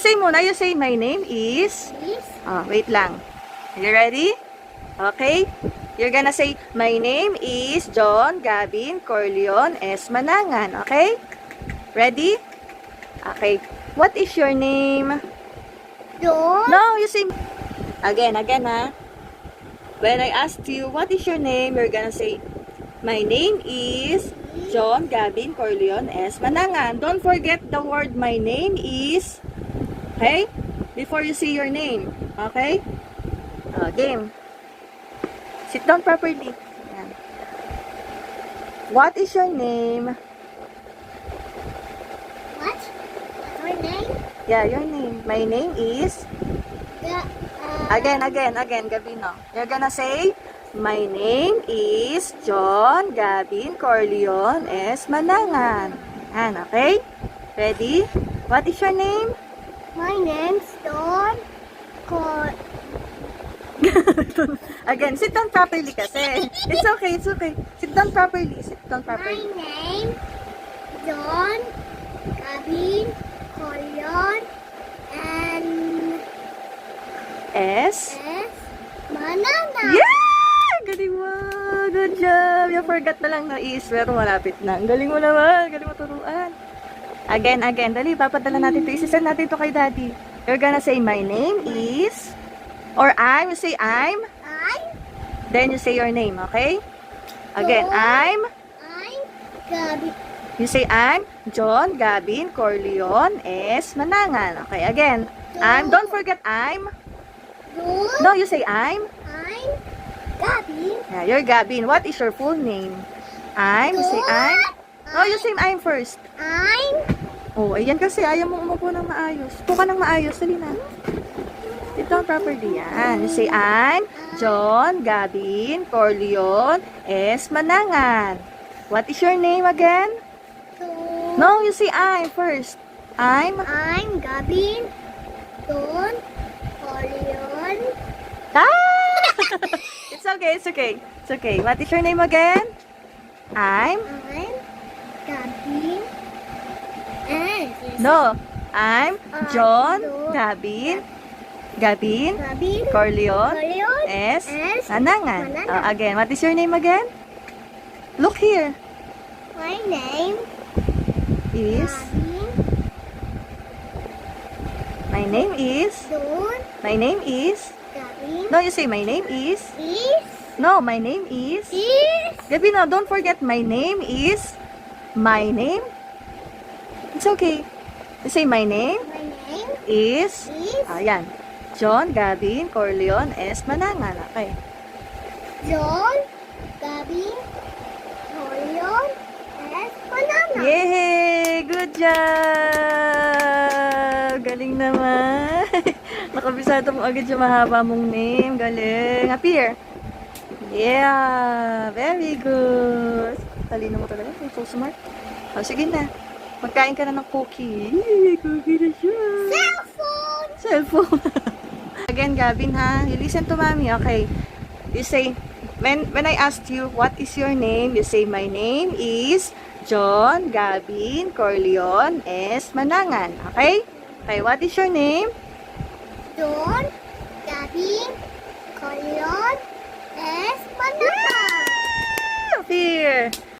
Say muna, you say my name is... wait lang. You ready? Okay? You're gonna say, my name is John Gavin Corleon S. Manangan. Okay? Ready? Okay. What is your name? John. No, you say... Again ha. When I asked you, what is your name? You're gonna say, my name is John Gavin Corleon S. Manangan. Don't forget the word my name is... Okay? Before you say your name. Okay? Game. Sit down properly. Yan. What is your name? What? What's your name? Yeah, your name. My name is... Again, Gabino. You're gonna say, my name is John Gavin Corleon S. Manangan. Yan, okay? Ready? What is your name? My name's John. Again, sit down properly kasi. It's okay. Sit down properly. My name John Gavin Corleon and S. Manana. Yeah! Galing mo. Good job. You forgot na lang na is, pero malapit na. Ang galing mo naman. Galing mo turuan. Again. Dali, papadala natin ito. Isisend natin ito kay Daddy. You're gonna say, my name is, or I'm. You say, I'm. Then you say your name, okay? Again, I'm Gavin. You say, I'm John Gavin Corleon S. Manangan. Okay, again. Don't forget I'm. No, you say I'm. Gavin. Yeah, you're Gavin. What is your full name? You say I'm. No, you say I'm first. Oh, ayan kasi. Ayaw mo umupo ng maayos. Upo ka ng maayos. Dali na. Sit down properly. Yan. You say I'm John Gavin Corleon S. Manangan. What is your name again? No, you say I'm first. I'm Gavin. John Corleon. It's okay. What is your name again? I'm Gavin. No, I'm John Gavin Corleon S. Manangan. Again, what is your name again? Look here. My name Is Gavin. my name is Gavin. No, you say my name is. No, my name is. Gabi, no, don't forget my name is. My name. It's okay. You say my name My name is. is Ayan. John Gavin Corleon S. Manangan. Okay. John Gavin Corleon S. Manana. Yay! Good job! Galing naman. Nakabisado mo agad yung mahaba mong name. Galing. Appear. Yeah! Very good. Talino mo talaga. You're so smart. Sige na. Magkain ka na ng cookie. Yay! Cookie na siya. Cellphone. Again, Gavin, ha? You listen to mommy. Okay. You say, when I asked you, what is your name? You say, my name is John Gavin Corleon S. Manangan. Okay? Okay, what is your name? John Gavin Corleon S. Manana. Here.